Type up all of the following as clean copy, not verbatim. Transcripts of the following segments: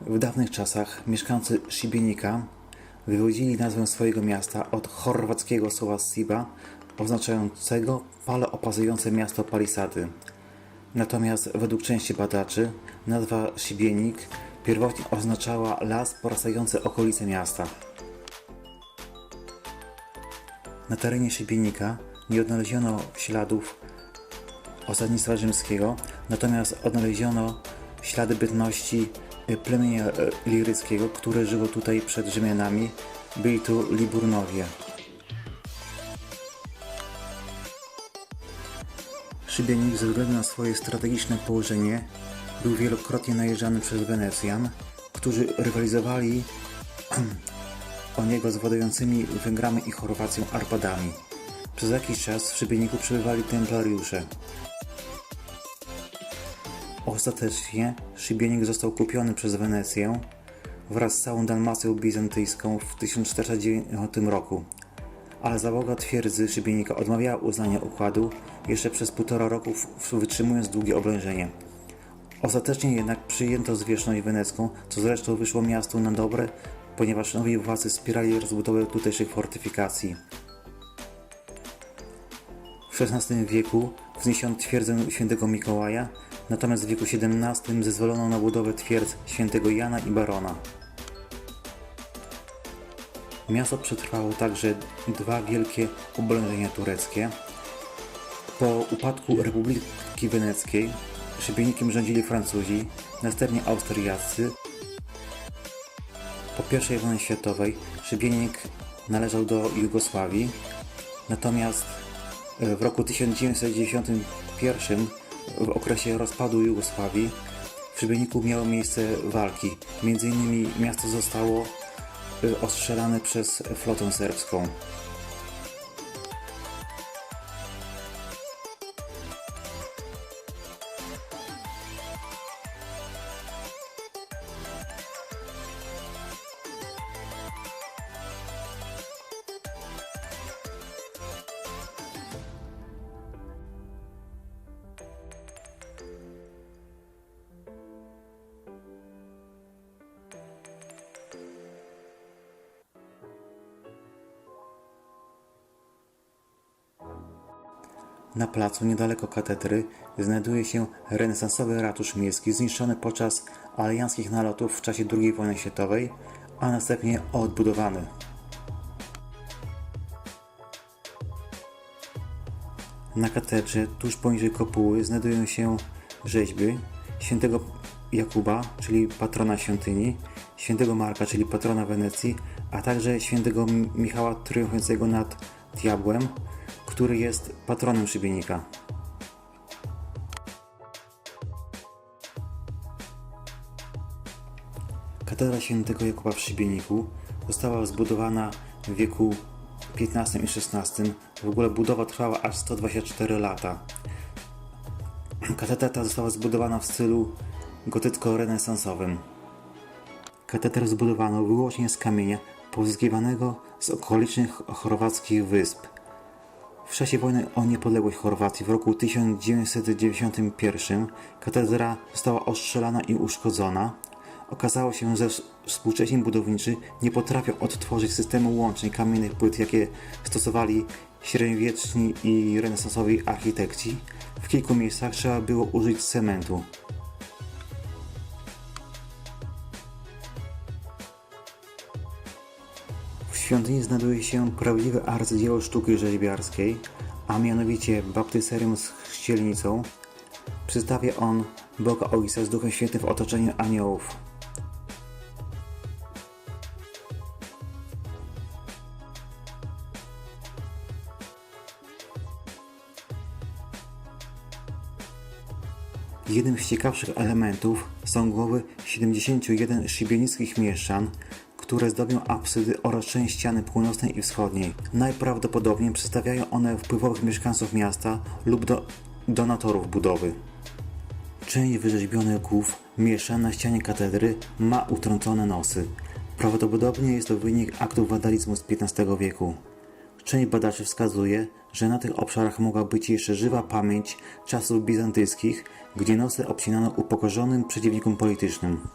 W dawnych czasach mieszkańcy Szybienika wywodzili nazwę swojego miasta od chorwackiego słowa Siba, oznaczającego fale opazujące miasto palisady. Natomiast według części badaczy nazwa Szybienik pierwotnie oznaczała las porastający okolice miasta. Na terenie Szybienika nie odnaleziono śladów osadnictwa rzymskiego, natomiast odnaleziono ślady bytności plemienia liryckiego, które żyło tutaj przed Rzymianami. Byli tu Liburnowie. Szybienik ze względu na swoje strategiczne położenie był wielokrotnie najeżdżany przez Wenecjan, którzy rywalizowali o niego z władającymi Węgrami i Chorwacją Arpadami. Przez jakiś czas w Szybieniku przebywali templariusze. Ostatecznie Szybienik został kupiony przez Wenecję wraz z całą Dalmacją bizantyjską w 1409 roku, ale załoga twierdzy Szybienika odmawiała uznania układu jeszcze przez 1,5 roku, wytrzymując długie oblężenie. Ostatecznie jednak przyjęto zwierzchność wenecką, co zresztą wyszło miastu na dobre, ponieważ nowi władcy wspierali rozbudowę tutejszych fortyfikacji. W XVI wieku wzniesiono twierdzę świętego Mikołaja, natomiast w wieku XVII zezwolono na budowę twierdz świętego Jana i Barona. Miasto przetrwało także 2 wielkie oblężenia tureckie. Po upadku Republiki Weneckiej Szybienikiem rządzili Francuzi, następnie Austriacy. Po I wojnie światowej Szybienik należał do Jugosławii, natomiast w roku 1991, w okresie rozpadu Jugosławii, w Szybieniku miały miejsce walki. Między innymi miasto zostało ostrzelane przez flotę serbską. Na placu niedaleko katedry znajduje się renesansowy ratusz miejski zniszczony podczas alianckich nalotów w czasie II wojny światowej, a następnie odbudowany. Na katedrze tuż poniżej kopuły znajdują się rzeźby świętego Jakuba, czyli patrona świątyni, świętego Marka, czyli patrona Wenecji, a także świętego Michała triumfującego nad diabłem, który jest patronem Szybienika. Katedra świętego Jakuba w Szybieniku została zbudowana w wieku XV i XVI. W ogóle budowa trwała aż 124 lata. Katedra ta została zbudowana w stylu gotycko-renesansowym. Katedrę zbudowano wyłącznie z kamienia pozyskiwanego z okolicznych chorwackich wysp. W czasie wojny o niepodległość Chorwacji w roku 1991 katedra została ostrzelana i uszkodzona. Okazało się, że współcześni budowniczy nie potrafią odtworzyć systemu łączeń kamiennych płyt, jakie stosowali średniowieczni i renesansowi architekci. W kilku miejscach trzeba było użyć cementu. W świątyni znajduje się prawdziwe arcydzieło sztuki rzeźbiarskiej, a mianowicie baptyserium z chrzcielnicą. Przedstawia on Boga Ojca z Duchem Świętym w otoczeniu aniołów. Jednym z ciekawszych elementów są głowy 71 szybienickich mieszczan, które zdobią absydy oraz część ściany północnej i wschodniej. Najprawdopodobniej przedstawiają one wpływowych mieszkańców miasta lub donatorów budowy. Część wyrzeźbionych głów mieszczan na ścianie katedry ma utrącone nosy. Prawdopodobnie jest to wynik aktów wandalizmu z XV wieku. Część badaczy wskazuje, że na tych obszarach mogła być jeszcze żywa pamięć czasów bizantyjskich, gdzie nosy obcinano upokorzonym przeciwnikom politycznym.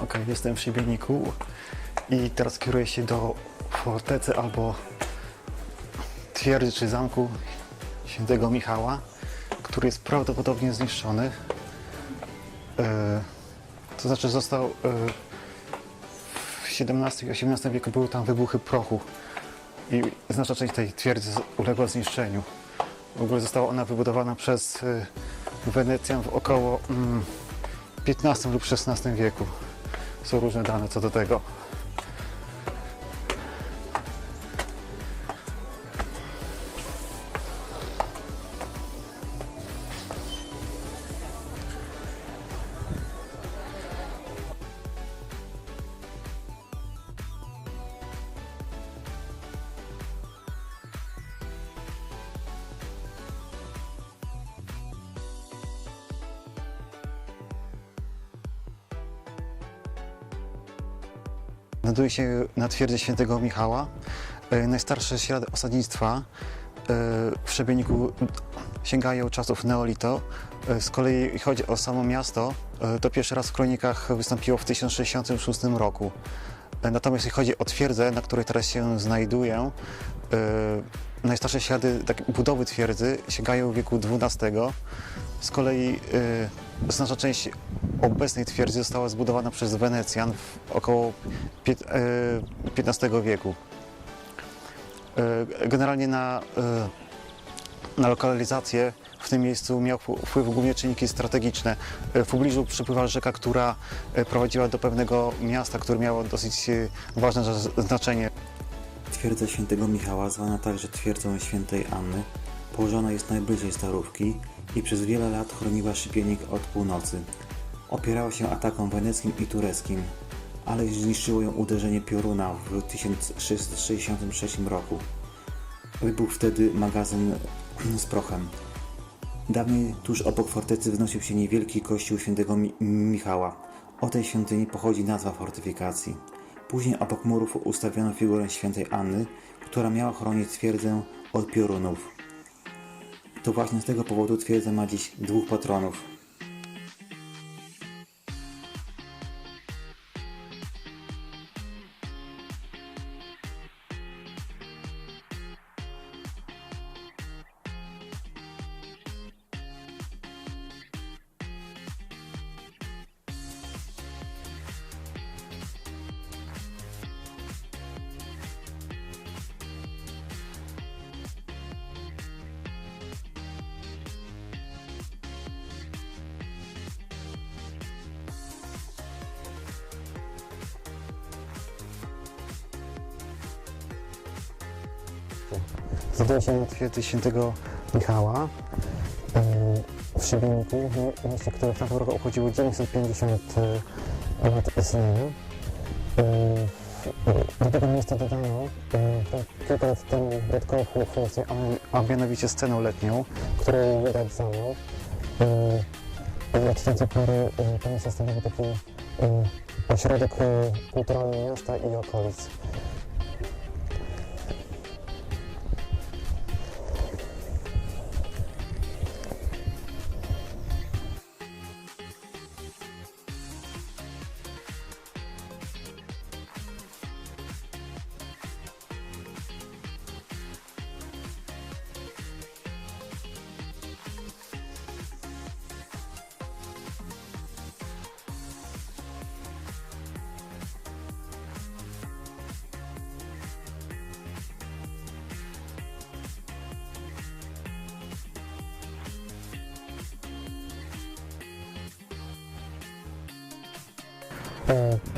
Ok, jestem w Szybieniku i teraz kieruję się do fortecy albo twierdzy czy zamku Świętego Michała, który jest prawdopodobnie zniszczony. To znaczy został w XVII i XVIII wieku były tam wybuchy prochu i znaczna część tej twierdzy uległa zniszczeniu. W ogóle została ona wybudowana przez Wenecjan w około XV lub XVI wieku. Są różne dane co do tego. Znajduje się na twierdzy Świętego Michała. Najstarsze ślady osadnictwa w Szybieniku sięgają czasów neolitu. Z kolei jeśli chodzi o samo miasto, to pierwszy raz w kronikach wystąpiło w 1066 roku. Natomiast jeśli chodzi o twierdzę, na której teraz się znajduję, najstarsze ślady budowy twierdzy sięgają wieku XII. Z kolei znaczna część obecnej twierdzy została zbudowana przez Wenecjan w około XV wieku. Generalnie na lokalizację w tym miejscu miał wpływ głównie czynniki strategiczne. W pobliżu przepływa rzeka, która prowadziła do pewnego miasta, które miało dosyć ważne znaczenie. Twierdza Świętego Michała, zwana także twierdzą Świętej Anny, położona jest najbliżej Starówki i przez wiele lat chroniła Szybienik od północy. Opierała się atakom weneckim i tureckim, ale zniszczyło ją uderzenie pioruna w 1663 roku. Wybuchł wtedy magazyn z prochem. Dawniej tuż obok fortecy wznosił się niewielki kościół Świętego Michała. O tej świątyni pochodzi nazwa fortyfikacji. Później obok murów ustawiono figurę Świętej Anny, która miała chronić twierdzę od piorunów. To właśnie z tego powodu twierdza ma dziś dwóch patronów. Znajduje się na twierdzy Świętego Michała w Szybieniku, w mieście, które w tamtym roku obchodziło 950 lat istnienia. Do tego miejsca dodano kilka lat temu dodatkową funkcję, a mianowicie scenę letnią, którą widać za mną. Od tamtej pory to miejsce stanowi taki ośrodek kulturalny miasta i okolic.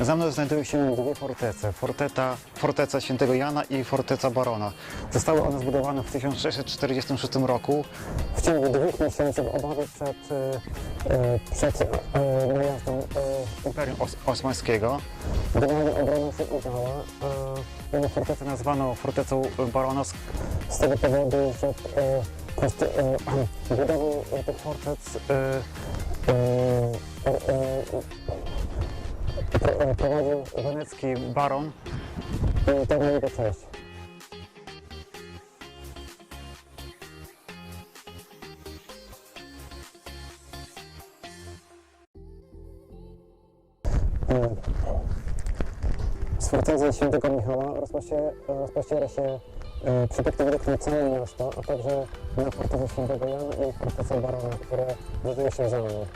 Za mną znajdują się dwie fortece. Forteca Świętego Jana i Forteca Barona. Zostały one zbudowane w 1646 roku. W ciągu 2 miesięcy w obawie przed najazdą Imperium Osmańskiego. Generalnie obrona się udała. Jedną fortecę nazwano Fortecą Barona z tego powodu, że budowę tych fortec prowadził wenecki baron i tak na jego cześć. Z fortecy Świętego Michała rozpościera się przepiękny widok na całe miasto, a także na fortecę Świętego Jana i fortecę Barona, które znajdują się za mną.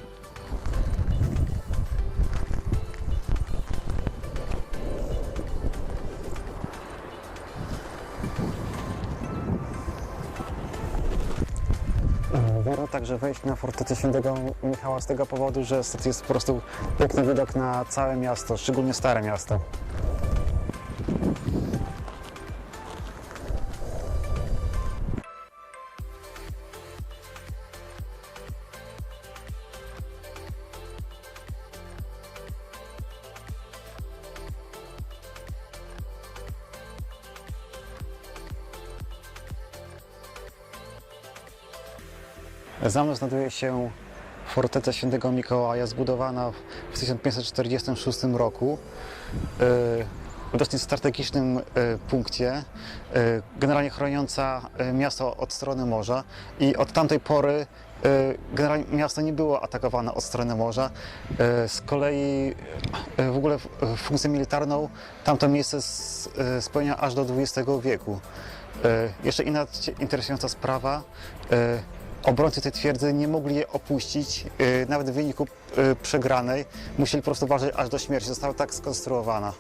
Warto także wejść na fortecę Świętego Michała z tego powodu, że jest po prostu piękny widok na całe miasto, szczególnie Stare Miasto. Za mną znajduje się forteca Świętego Mikołaja, zbudowana w 1546 roku w dosyć strategicznym punkcie, generalnie chroniąca miasto od strony morza, i od tamtej pory generalnie miasto nie było atakowane od strony morza. Z kolei w ogóle funkcję militarną tamto miejsce spełnia aż do XX wieku. Jeszcze inna interesująca sprawa. Obrońcy tej twierdzy nie mogli jej opuścić, nawet w wyniku przegranej. Musieli po prostu walczyć aż do śmierci. Została tak skonstruowana.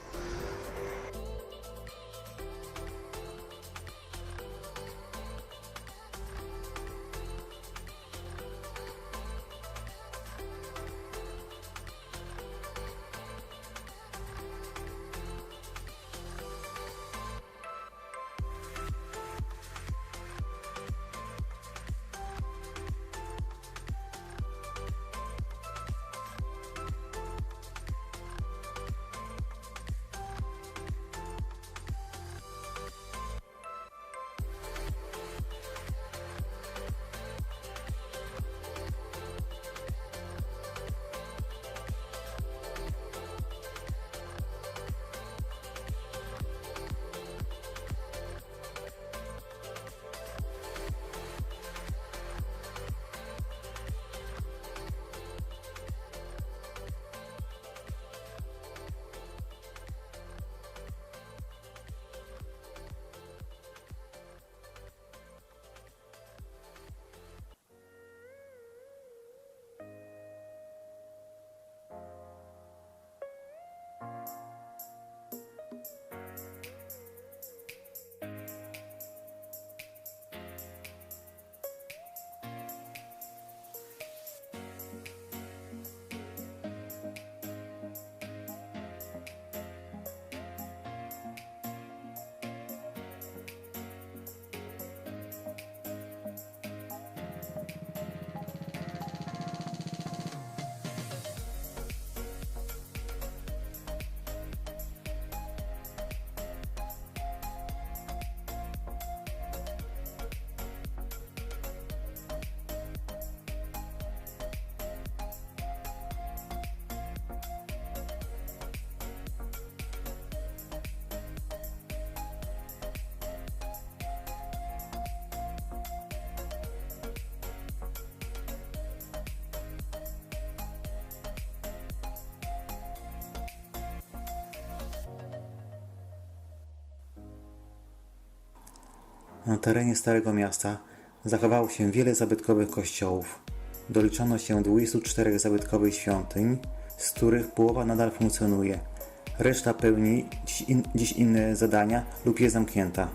Na terenie Starego Miasta zachowało się wiele zabytkowych kościołów. Doliczono się 24 zabytkowych świątyń, z których połowa nadal funkcjonuje. Reszta pełni dziś inne zadania lub jest zamknięta.